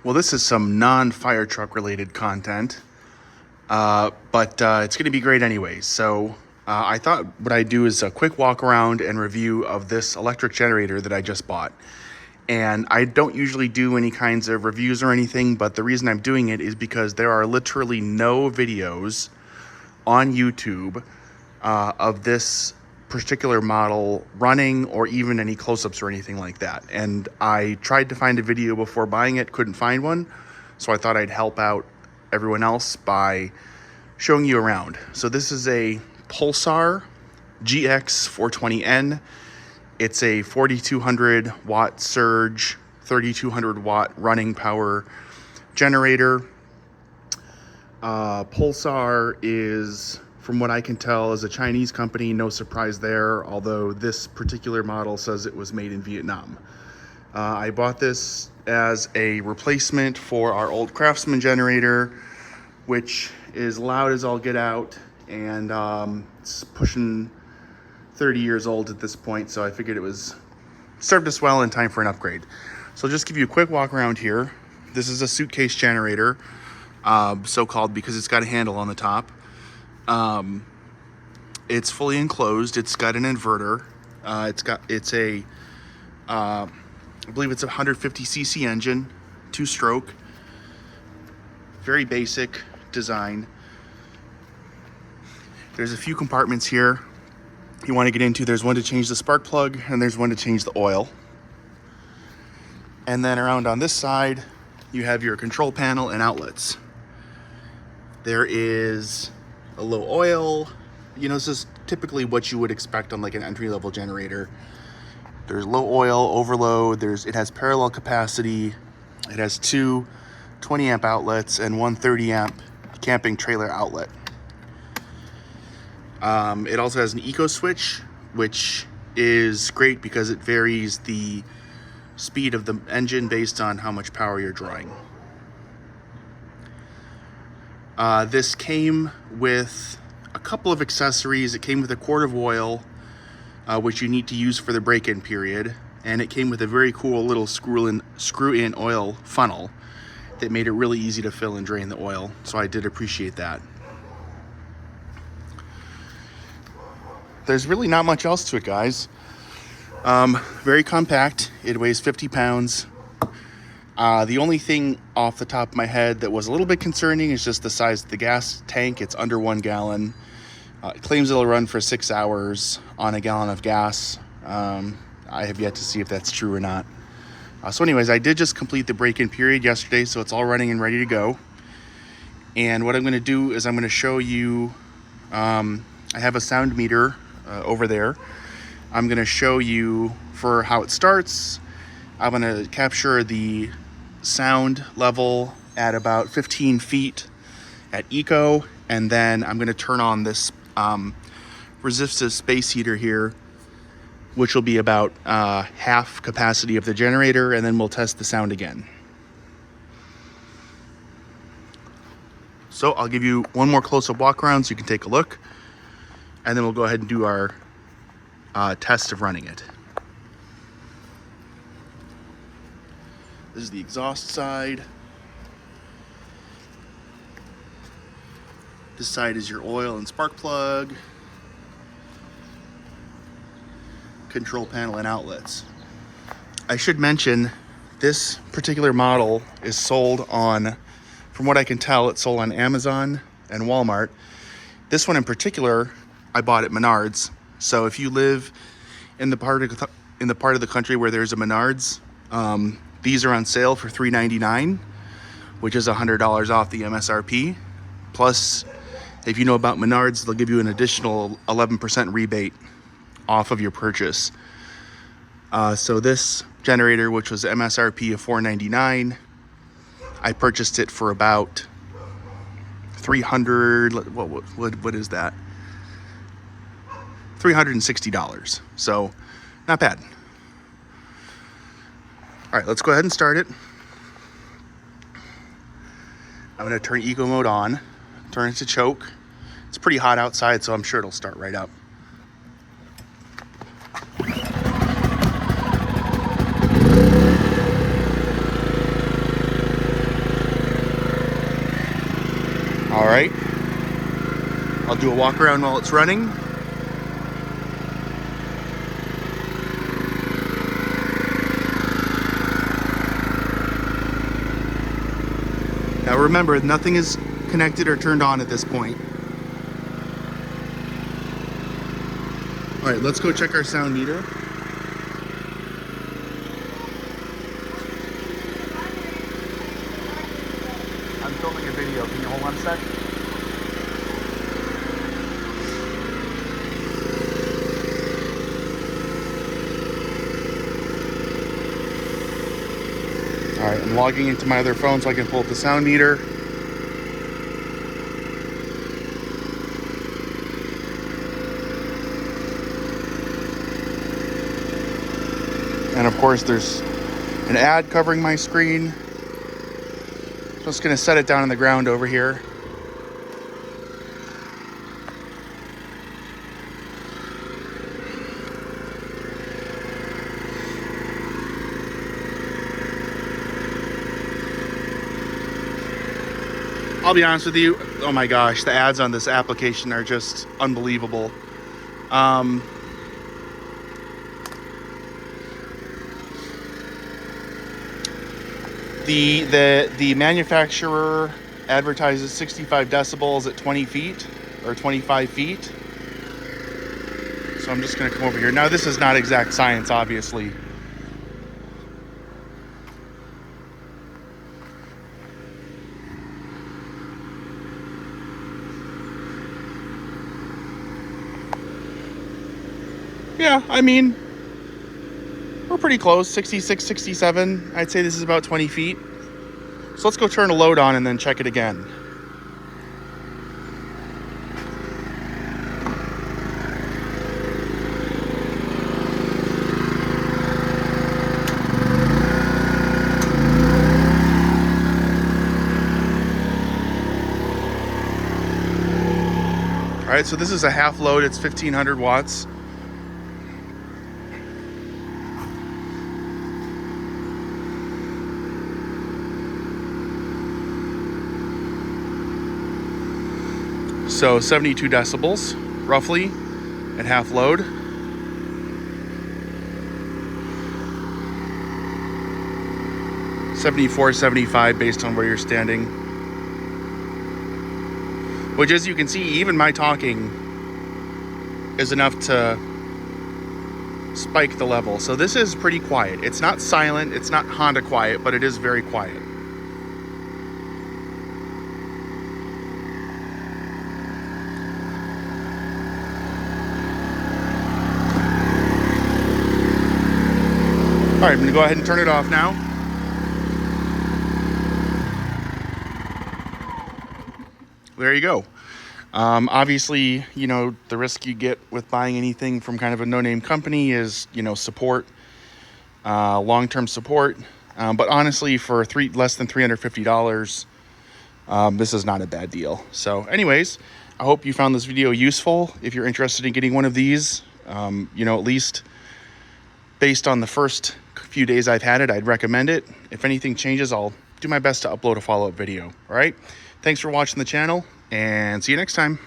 Well, this is some non-fire truck related content, but it's going to be great anyway. So I thought what I'd do is a quick walk around and review of this electric generator that I just bought. And I don't usually do any kinds of reviews or anything, but the reason I'm doing it is because there are literally no videos on YouTube of this particular model running, or even any close-ups or anything like that. And I tried to find a video before buying it, couldn't find one, so I thought I'd help out everyone else by showing you around. So this is a Pulsar GX420N. It's a 4200 watt surge, 3200 watt running power generator. Pulsar is, from what I can tell, is a Chinese company, no surprise there, although this particular model says it was made in Vietnam. I bought this as a replacement for our old Craftsman generator, which is loud as all get out, and it's pushing 30 years old at this point, so I figured it was served us well in time for an upgrade. So I'll just give you a quick walk around here. This is a suitcase generator, so-called because it's got a handle on the top. It's fully enclosed. It's got an inverter. I believe it's a 150cc engine, 2-stroke, very basic design. There's a few compartments here you want to get into. There's one to change the spark plug, and there's one to change the oil. And then around on this side, you have your control panel and outlets. There is a low oil. You know, this is typically what you would expect on like an entry-level generator. There's low oil, overload. It has parallel capacity. It has two 20 amp outlets and one 30 amp camping trailer outlet. It also has an eco switch, which is great because it varies the speed of the engine based on how much power you're drawing. This came with a couple of accessories. It came with a quart of oil, which you need to use for the break-in period. And it came with a very cool little screw-in oil funnel that made it really easy to fill and drain the oil. So I did appreciate that. There's really not much else to it, guys. Very compact. It weighs 50 pounds. The only thing off the top of my head that was a little bit concerning is just the size of the gas tank. It's under 1 gallon. It claims it'll run for 6 hours on a gallon of gas. I have yet to see if that's true or not. So anyways, I did just complete the break-in period yesterday, so it's all running and ready to go. And what I'm going to do is I'm going to show you, I have a sound meter over there. I'm going to show you for how it starts. I'm going to capture the sound level at about 15 feet at eco, and then I'm going to turn on this resistive space heater here, which will be about half capacity of the generator, and then we'll test the sound again. So I'll give you one more close-up walk around so you can take a look, and then we'll go ahead and do our test of running it. This is the exhaust side. This side is your oil and spark plug, control panel and outlets. I should mention this particular model is sold on, from what I can tell, it's sold on Amazon and Walmart. This one in particular, I bought at Menards. So if you live in the part of the country where there's a Menards, these are on sale for $3.99, which is $100 off the MSRP. Plus, if you know about Menards, they'll give you an additional 11% rebate off of your purchase. So this generator, which was MSRP of $4.99, I purchased it for about what is that? $360. So not bad. All right, let's go ahead and start it. I'm going to turn eco mode on, turn it to choke. It's pretty hot outside, so I'm sure it'll start right up. I'll do a walk around while it's running. Now remember, nothing is connected or turned on at this point. All right, let's go check our sound meter. I'm filming a video. Can you hold on a sec? All right, I'm logging into my other phone so I can pull up the sound meter. And of course, there's an ad covering my screen. So I'm just gonna set it down on the ground over here. I'll be honest with you, oh my gosh, the ads on this application are just unbelievable. The manufacturer advertises 65 decibels at 20 feet or 25 feet. So I'm just going to come over here. Now this is not exact science, obviously. Yeah, I mean, we're pretty close, 66, 67. I'd say this is about 20 feet. So let's go turn a load on and then check it again. All right, so this is a half load. It's 1500 watts. So 72 decibels, roughly, at half load. $74, $75 based on where you're standing. Which, as you can see, even my talking is enough to spike the level. So this is pretty quiet. It's not silent, it's not Honda quiet, but it is very quiet. All right, I'm gonna go ahead and turn it off now. There you go. Obviously, you know, the risk you get with buying anything from kind of a no-name company is, you know, support, long-term support. But honestly, for less than $350, this is not a bad deal. So anyways, I hope you found this video useful. If you're interested in getting one of these, you know, at least based on the first few days I've had it, I'd recommend it. If anything changes, I'll do my best to upload a follow-up video. All right. Thanks for watching the channel, and see you next time.